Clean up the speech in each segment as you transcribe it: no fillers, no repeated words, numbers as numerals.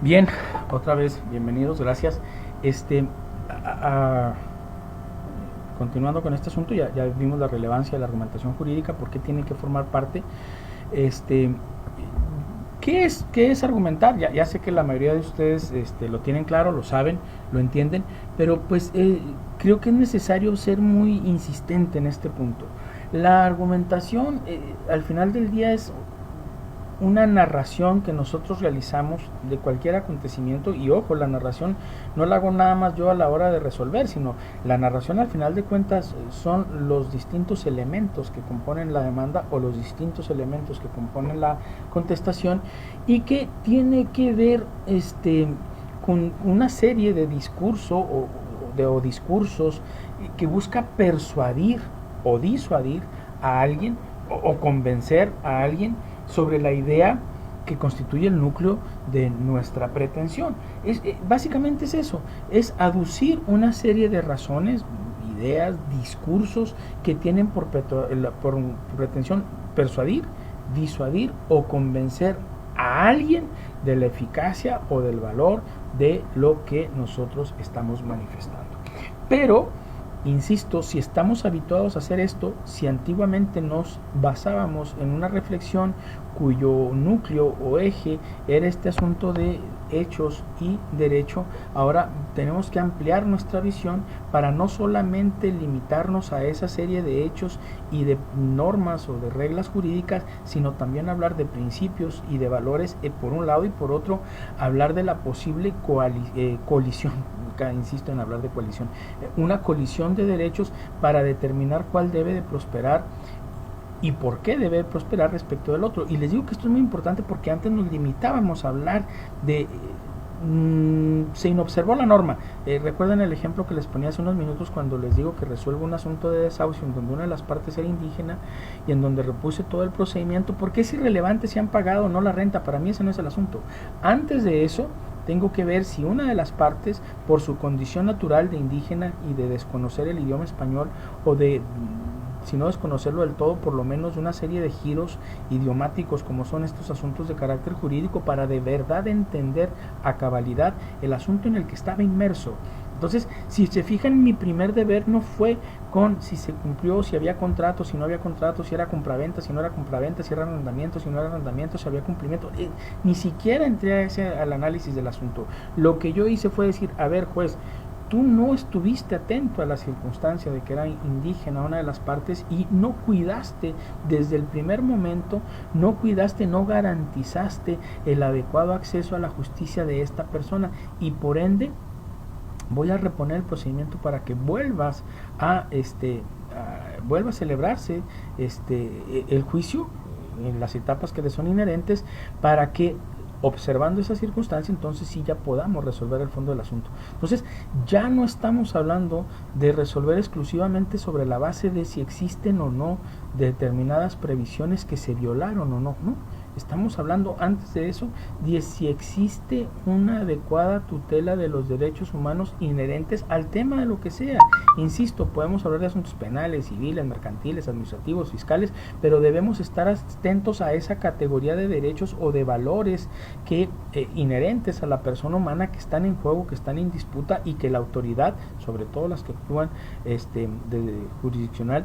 Bien, otra vez, bienvenidos, gracias. Este, a- a- Continuando con este asunto, ya vimos la relevancia de la argumentación jurídica, por qué tiene que formar parte. Este, ¿Qué es argumentar? Ya sé que la mayoría de ustedes lo tienen claro, lo saben, lo entienden, pero pues creo que es necesario ser muy insistente en este punto. La argumentación, al final del día, es una narración que nosotros realizamos de cualquier acontecimiento. Y ojo, la narración no la hago nada más yo a la hora de resolver, sino la narración al final de cuentas son los distintos elementos que componen la demanda o los distintos elementos que componen la contestación, y que tiene que ver con una serie de discurso o discursos que busca persuadir o disuadir a alguien o convencer a alguien sobre la idea que constituye el núcleo de nuestra pretensión. Básicamente es eso, es aducir una serie de razones, ideas, discursos que tienen por pretensión persuadir, disuadir o convencer a alguien de la eficacia o del valor de lo que nosotros estamos manifestando. Pero insisto, si estamos habituados a hacer esto, si antiguamente nos basábamos en una reflexión cuyo núcleo o eje era este asunto de hechos y derecho, ahora tenemos que ampliar nuestra visión para no solamente limitarnos a esa serie de hechos y de normas o de reglas jurídicas, sino también hablar de principios y de valores por un lado, y por otro hablar de la posible colisión. Insisto en hablar de coalición, una colisión de derechos para determinar cuál debe de prosperar y por qué debe prosperar respecto del otro. Y les digo que esto es muy importante porque antes nos limitábamos a hablar de se inobservó la norma. Recuerden el ejemplo que les ponía hace unos minutos cuando les digo que resuelvo un asunto de desahucio en donde una de las partes era indígena y en donde repuse todo el procedimiento, porque es irrelevante si han pagado o no la renta. Para mí ese no es el asunto. Antes de eso tengo que ver si una de las partes, por su condición natural de indígena y de desconocer el idioma español, o de, si no desconocerlo del todo, por lo menos una serie de giros idiomáticos como son estos asuntos de carácter jurídico, para de verdad entender a cabalidad el asunto en el que estaba inmerso. Entonces, si se fijan, mi primer deber no fue con si se cumplió, si había contrato, si no había contrato, si era compraventa, si no era compraventa, si era arrendamiento, si no era arrendamiento, si había cumplimiento. Ni siquiera entré al análisis del asunto. Lo que yo hice fue decir, a ver, juez, tú no estuviste atento a la circunstancia de que era indígena una de las partes y no cuidaste desde el primer momento, no garantizaste el adecuado acceso a la justicia de esta persona, y por ende voy a reponer el procedimiento para que vuelva a celebrarse el juicio en las etapas que le son inherentes, para que, observando esa circunstancia, entonces sí ya podamos resolver el fondo del asunto. Entonces ya no estamos hablando de resolver exclusivamente sobre la base de si existen o no determinadas previsiones que se violaron o no, no. Estamos hablando antes de eso de si existe una adecuada tutela de los derechos humanos inherentes al tema de lo que sea. Insisto, podemos hablar de asuntos penales, civiles, mercantiles, administrativos, fiscales, pero debemos estar atentos a esa categoría de derechos o de valores que inherentes a la persona humana, que están en juego, que están en disputa, y que la autoridad, sobre todo las que actúan jurisdiccional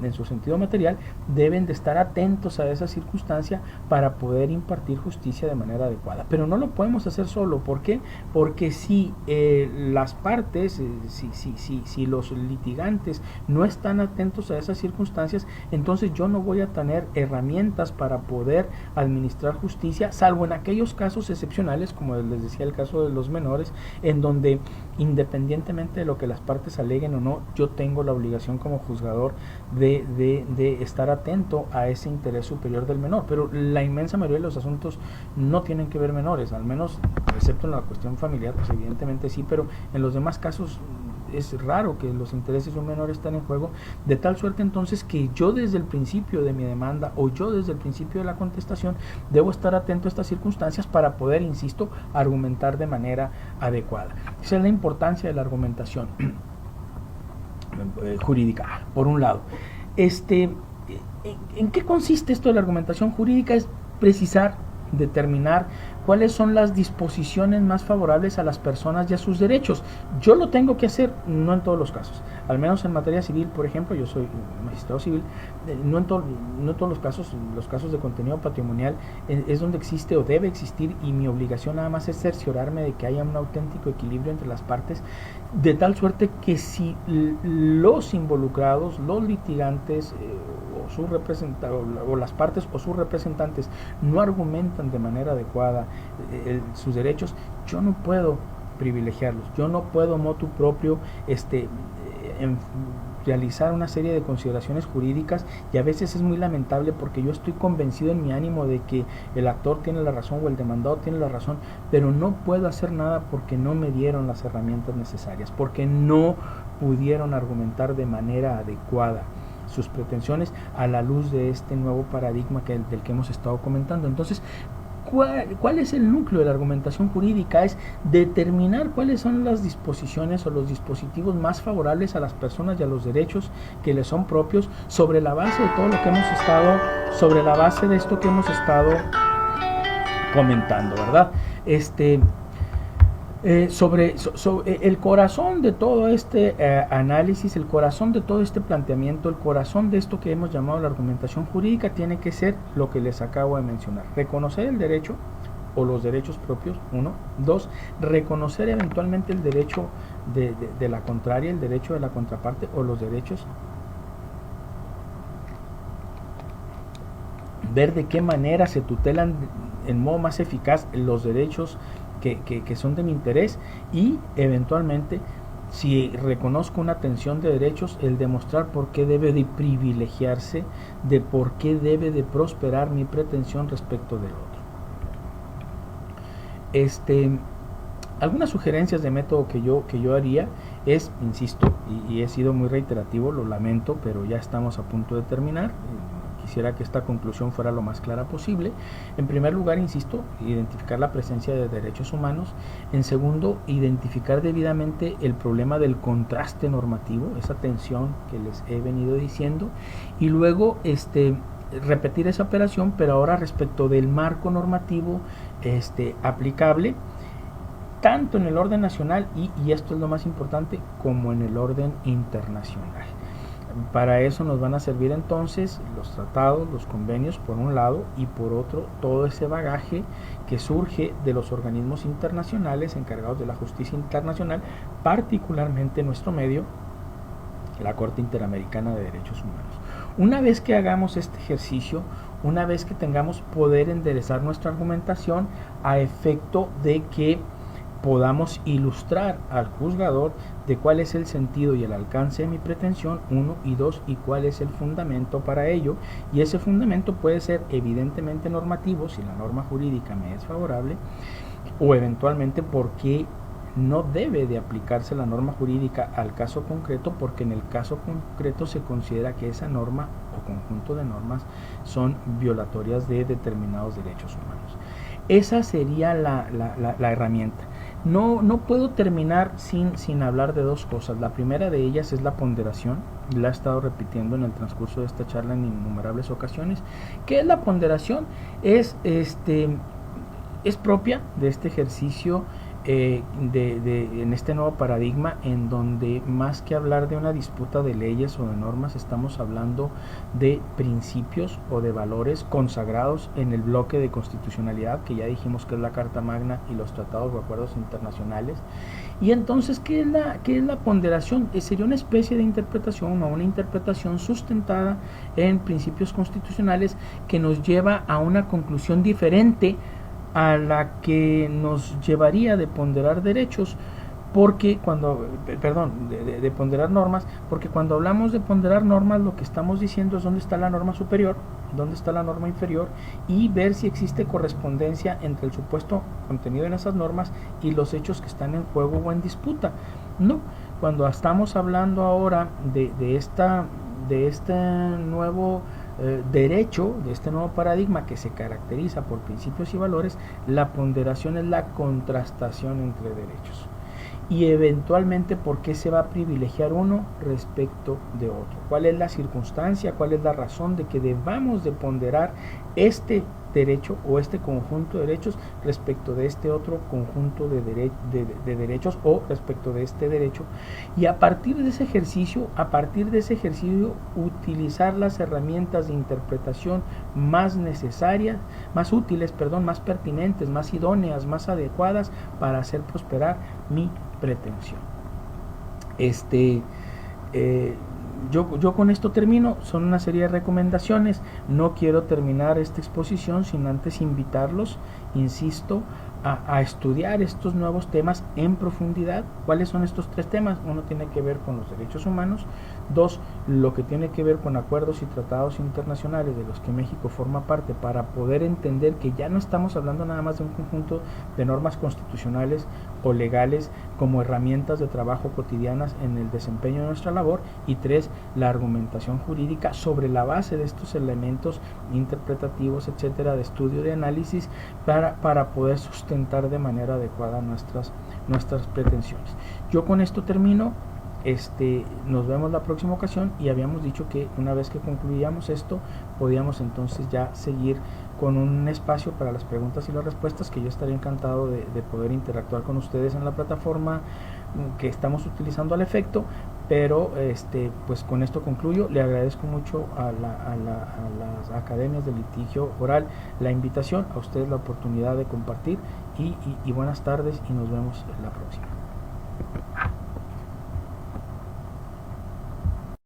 en su sentido material, deben de estar atentos a esa circunstancia para poder impartir justicia de manera adecuada. Pero no lo podemos hacer solo. ¿Por qué? Porque si las partes, si los litigantes no están atentos a esas circunstancias, entonces yo no voy a tener herramientas para poder administrar justicia, salvo en aquellos casos excepcionales, como les decía, el caso de los menores, en donde independientemente de lo que las partes aleguen o no, yo tengo la obligación como juzgador de estar atento a ese interés superior del menor. Pero la inmensa mayoría de los asuntos no tienen que ver menores, al menos excepto en la cuestión familiar, pues evidentemente sí, pero en los demás casos es raro que los intereses de un menor estén en juego, de tal suerte entonces que yo desde el principio de mi demanda o yo desde el principio de la contestación debo estar atento a estas circunstancias para poder, insisto, argumentar de manera adecuada. Esa es la importancia de la argumentación jurídica, por un lado. ¿En qué consiste esto de la argumentación jurídica? Es precisar, determinar cuáles son las disposiciones más favorables a las personas y a sus derechos. Yo lo tengo que hacer, no en todos los casos. Al menos en materia civil, por ejemplo, yo soy magistrado civil, no en todos los casos de contenido patrimonial es donde existe o debe existir, y mi obligación nada más es cerciorarme de que haya un auténtico equilibrio entre las partes, de tal suerte que si los involucrados, los litigantes o sus representantes, o las partes o sus representantes no argumentan de manera adecuada sus derechos, yo no puedo privilegiarlos, yo no puedo motu propio realizar una serie de consideraciones jurídicas, y a veces es muy lamentable porque yo estoy convencido en mi ánimo de que el actor tiene la razón o el demandado tiene la razón, pero no puedo hacer nada porque no me dieron las herramientas necesarias, porque no pudieron argumentar de manera adecuada sus pretensiones a la luz de este nuevo paradigma del que hemos estado comentando. Entonces, ¿cuál es el núcleo de la argumentación jurídica? Es determinar cuáles son las disposiciones o los dispositivos más favorables a las personas y a los derechos que les son propios, sobre la base de todo lo que hemos estado, sobre la base de esto que hemos estado comentando, ¿verdad? Sobre el corazón de todo este análisis, el corazón de todo este planteamiento, el corazón de esto que hemos llamado la argumentación jurídica tiene que ser lo que les acabo de mencionar: reconocer el derecho o los derechos propios, 1. 2, reconocer eventualmente el derecho de la contraria, el derecho de la contraparte o los derechos, ver de qué manera se tutelan en modo más eficaz los derechos que son de mi interés, y eventualmente, si reconozco una tensión de derechos, el demostrar por qué debe de privilegiarse, de por qué debe de prosperar mi pretensión respecto del otro. Algunas sugerencias de método que yo haría es, insisto, y he sido muy reiterativo, lo lamento, pero ya estamos a punto de terminar. Quisiera que esta conclusión fuera lo más clara posible. En primer lugar, insisto, identificar la presencia de derechos humanos. En segundo, identificar debidamente el problema del contraste normativo, esa tensión que les he venido diciendo, y luego repetir esa operación, pero ahora respecto del marco normativo aplicable, tanto en el orden nacional y esto es lo más importante, como en el orden internacional. Para eso nos van a servir entonces los tratados, los convenios por un lado, y por otro todo ese bagaje que surge de los organismos internacionales encargados de la justicia internacional, particularmente nuestro medio, la Corte Interamericana de Derechos Humanos. Una vez que hagamos este ejercicio, una vez que tengamos poder enderezar nuestra argumentación a efecto de que podamos ilustrar al juzgador de cuál es el sentido y el alcance de mi pretensión, 1, y 2, y cuál es el fundamento para ello, y ese fundamento puede ser evidentemente normativo, si la norma jurídica me es favorable, o eventualmente porque no debe de aplicarse la norma jurídica al caso concreto, porque en el caso concreto se considera que esa norma o conjunto de normas son violatorias de determinados derechos humanos. Esa sería la herramienta. No puedo terminar sin hablar de dos cosas. La primera de ellas es la ponderación. La he estado repitiendo en el transcurso de esta charla en innumerables ocasiones. ¿Qué es la ponderación? Es propia de este ejercicio en este nuevo paradigma, en donde más que hablar de una disputa de leyes o de normas, estamos hablando de principios o de valores consagrados en el bloque de constitucionalidad, que ya dijimos que es la Carta Magna y los tratados o acuerdos internacionales. Y entonces, ¿qué es la ponderación? Sería una especie de interpretación o una interpretación sustentada en principios constitucionales que nos lleva a una conclusión diferente a la que nos llevaría de ponderar derechos, porque de ponderar normas, porque cuando hablamos de ponderar normas, lo que estamos diciendo es dónde está la norma superior, dónde está la norma inferior, y ver si existe correspondencia entre el supuesto contenido en esas normas y los hechos que están en juego o en disputa. No, cuando estamos hablando ahora de este nuevo derecho, de este nuevo paradigma que se caracteriza por principios y valores, la ponderación es la contrastación entre derechos, y eventualmente por qué se va a privilegiar uno respecto de otro, cuál es la circunstancia, cuál es la razón de que debamos de ponderar este derecho o este conjunto de derechos respecto de este otro conjunto de derechos o respecto de este derecho, y a partir de ese ejercicio, utilizar las herramientas de interpretación más necesarias, más útiles, perdón, más pertinentes, más idóneas, más adecuadas para hacer prosperar mi pretensión. Yo con esto termino. Son una serie de recomendaciones. No quiero terminar esta exposición sin antes invitarlos, insisto, a estudiar estos nuevos temas en profundidad. ¿Cuáles son estos 3 temas? Uno tiene que ver con los derechos humanos, 2, lo que tiene que ver con acuerdos y tratados internacionales de los que México forma parte, para poder entender que ya no estamos hablando nada más de un conjunto de normas constitucionales o legales como herramientas de trabajo cotidianas en el desempeño de nuestra labor, y 3, la argumentación jurídica sobre la base de estos elementos interpretativos, etcétera, de estudio, de análisis, para poder sustentar de manera adecuada nuestras pretensiones. Yo con esto termino. Nos vemos la próxima ocasión, y habíamos dicho que una vez que concluyamos esto, podíamos entonces ya seguir con un espacio para las preguntas y las respuestas, que yo estaría encantado de poder interactuar con ustedes en la plataforma que estamos utilizando al efecto. Pero pues con esto concluyo. Le agradezco mucho a las academias de litigio oral la invitación, a ustedes la oportunidad de compartir, y buenas tardes, y nos vemos en la próxima.